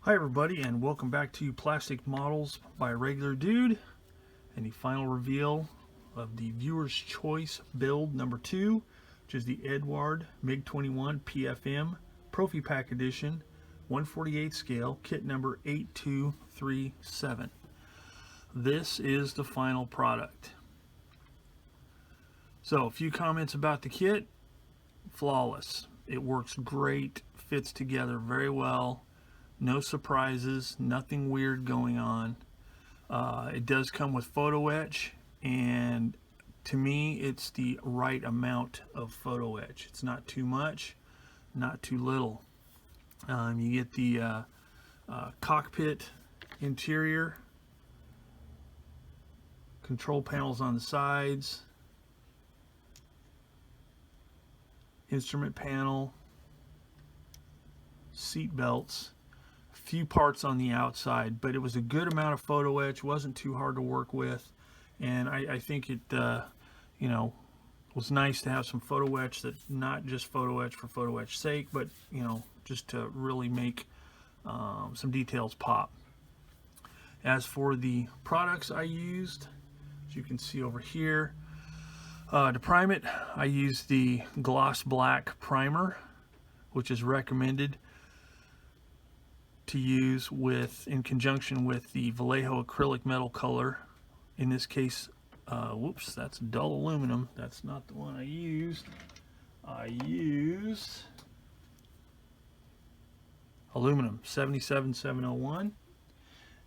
Hi everybody, and welcome back to Plastic Models by a Regular Dude, and the final reveal of the viewer's choice build number 2, which is the Eduard MiG 21PFM Prophy Pack Edition 1/48 scale, kit number 8237. This is the final product. So a few comments about the kit. Flawless. It works great, fits together very well. No surprises, nothing weird going on. It does come with photo etch, and to me it's the right amount of photo etch. It's not too much, not too little. You get the cockpit interior, control panels on the sides, instrument panel, seat belts, few parts on the outside, but it was a good amount of photo etch. Wasn't too hard to work with, and I think it was nice to have some photo etch, that not just photo etch for photo etch sake, but just to really make some details pop. As for the products I used, as you can see over here, to prime it, I used the gloss black primer, which is recommended to use in conjunction with the Vallejo acrylic metal color. In this case, whoops, that's dull aluminum. That's not the one I used. I used aluminum 77701,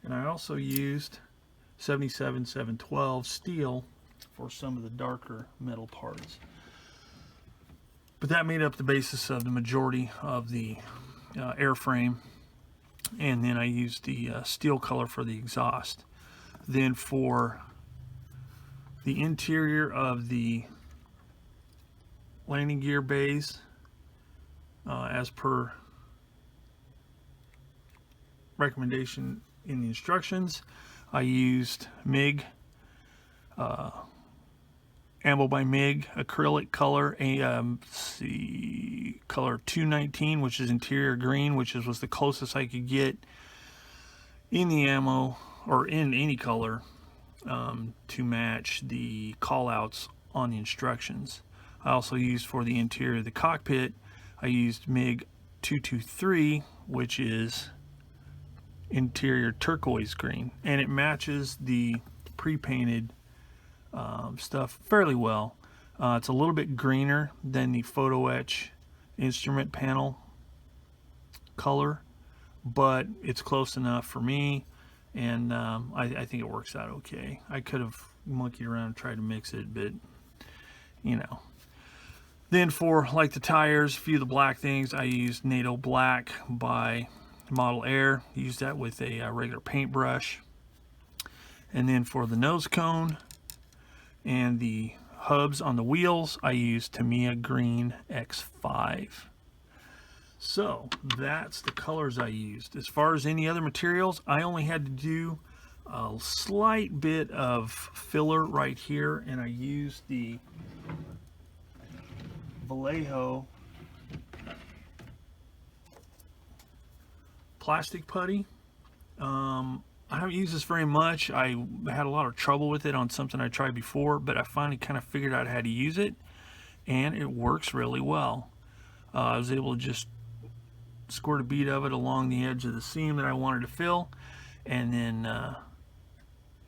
and I also used 77712 steel for some of the darker metal parts. But that made up the basis of the majority of the airframe. And then I used the steel color for the exhaust. Then for the interior of the landing gear bays, as per recommendation in the instructions, I used MiG, Ammo by MiG acrylic color, color 219, which is interior green, which was the closest I could get in the ammo or in any color to match the callouts on the instructions. I also used, for the interior of the cockpit, I used MiG 223, which is interior turquoise green, and it matches the pre-painted stuff fairly well. It's a little bit greener than the photo etch instrument panel color, but it's close enough for me, and I think it works out okay. I could have monkeyed around and tried to mix it, but Then for like the tires, a few of the black things, I used NATO Black by Model Air. Used that with a regular paintbrush. And then for the nose cone and the hubs on the wheels, I used Tamiya Green X5. So that's the colors I used. As far as any other materials, I only had to do a slight bit of filler right here, and I used the Vallejo plastic putty. I haven't used this very much. I had a lot of trouble with it on something I tried before, but I finally kind of figured out how to use it, and it works really well. I was able to just squirt a bead of it along the edge of the seam that I wanted to fill, and then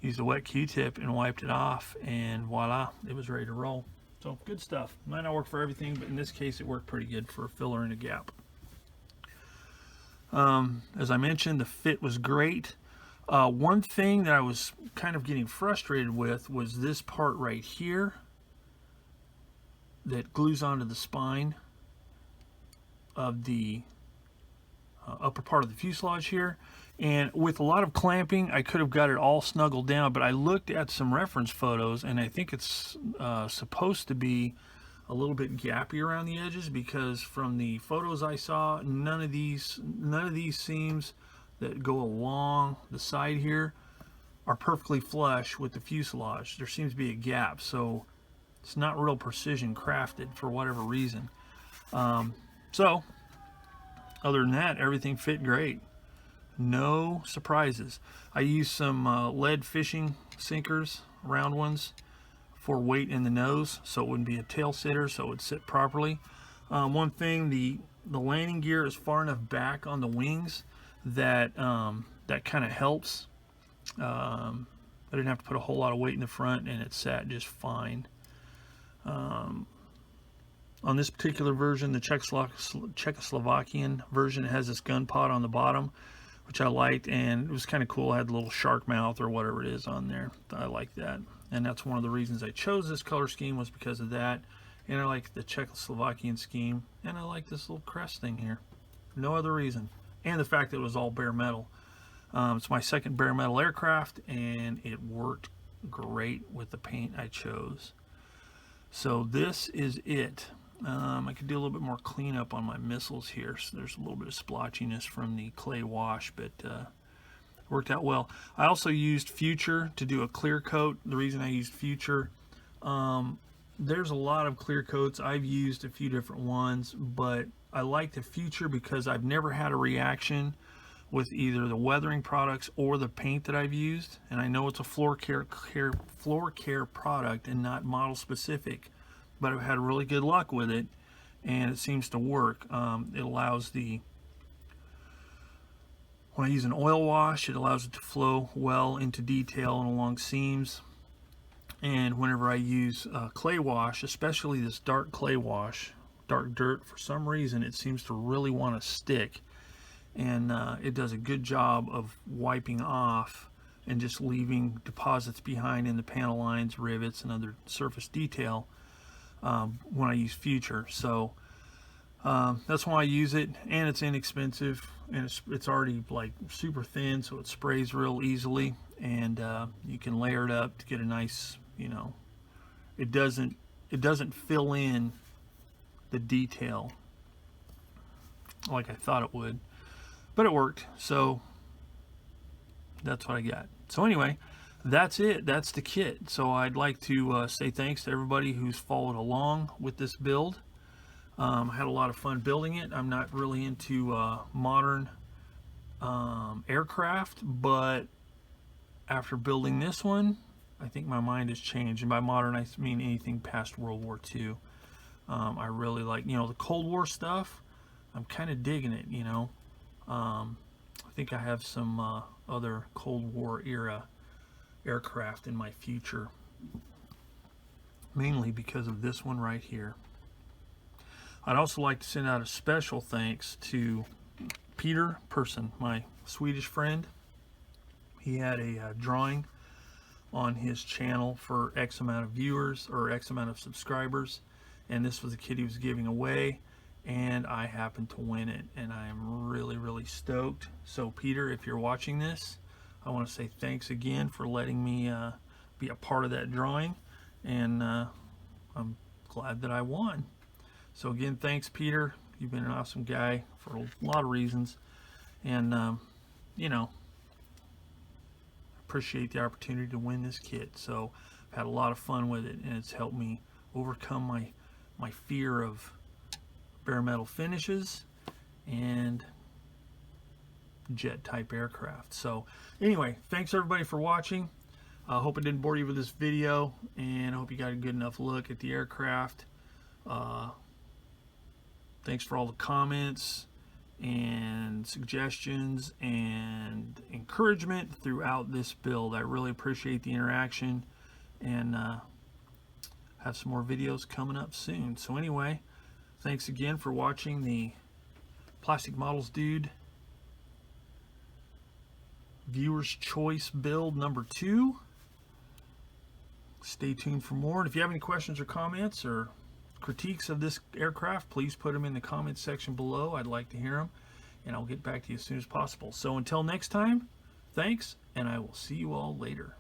used a wet Q-tip and wiped it off, and voila, it was ready to roll. So good stuff. Might not work for everything, but in this case it worked pretty good for a filler and a gap. As I mentioned, the fit was great. One thing that I was kind of getting frustrated with was this part right here that glues onto the spine of the upper part of the fuselage here. And with a lot of clamping, I could have got it all snuggled down, but I looked at some reference photos, and I think it's supposed to be a little bit gappy around the edges, because from the photos I saw, none of these seams that go along the side here are perfectly flush with the fuselage. There seems to be a gap, so it's not real precision crafted for whatever reason. So other than that, everything fit great. No surprises. I used some lead fishing sinkers, round ones, for weight in the nose, so it wouldn't be a tail sitter, so it would sit properly. One thing, the landing gear is far enough back on the wings that that kind of helps. I didn't have to put a whole lot of weight in the front, and it sat just fine. On this particular version, the Czechoslovakian version, it has this gun pod on the bottom, which I liked, and it was kind of cool. I had the little shark mouth or whatever it is on there. I like that, and that's one of the reasons I chose this color scheme, was because of that. And I like the Czechoslovakian scheme, and I like this little crest thing here. No other reason. And the fact that it was all bare metal. It's my second bare metal aircraft, and it worked great with the paint I chose. So this is it. I could do a little bit more cleanup on my missiles here. So there's a little bit of splotchiness from the clay wash, but worked out well. I also used Future to do a clear coat. The reason I used Future, there's a lot of clear coats. I've used a few different ones, but I like the Future because I've never had a reaction with either the weathering products or the paint that I've used. And I know it's a floor care product and not model specific, but I've had really good luck with it, and it seems to work. It allows when I use an oil wash, it allows it to flow well into detail and along seams. And whenever I use clay wash, especially this dark clay wash, dark dirt, for some reason it seems to really want to stick, and it does a good job of wiping off and just leaving deposits behind in the panel lines, rivets, and other surface detail when I use Future. So that's why I use it, and it's inexpensive, and it's already like super thin, so it sprays real easily, and you can layer it up to get a nice, you know, it doesn't fill in the detail like I thought it would, but it worked. So that's what I got. So anyway, that's it. That's the kit. So I'd like to say thanks to everybody who's followed along with this build. I had a lot of fun building it. I'm not really into modern aircraft, but after building this one, I think my mind has changed. And by modern, I mean anything past World War II. I really like, you know, the Cold War stuff. I'm kind of digging it, you know. I think I have some other Cold War era aircraft in my future, mainly because of this one right here. I'd also like to send out a special thanks to Peter Persson, my Swedish friend. He had a drawing on his channel for X amount of viewers or X amount of subscribers, and this was a kit he was giving away, and I happened to win it, and I am really, really stoked. So Peter, if you're watching this, I want to say thanks again for letting me be a part of that drawing, and I'm glad that I won. So again, thanks Peter. You've been an awesome guy for a lot of reasons, and you know, appreciate the opportunity to win this kit. So I've had a lot of fun with it, and it's helped me overcome my fear of bare metal finishes and jet type aircraft. So anyway, thanks everybody for watching. I hope I didn't bore you with this video, and I hope you got a good enough look at the aircraft. Thanks for all the comments and suggestions and encouragement throughout this build. I really appreciate the interaction, and have some more videos coming up soon. So anyway, thanks again for watching the Plastic Models Dude Viewer's Choice build number 2. Stay tuned for more. And if you have any questions or comments or critiques of this aircraft, please put them in the comments section below. I'd like to hear them, and I'll get back to you as soon as possible. So until next time, thanks, and I will see you all later.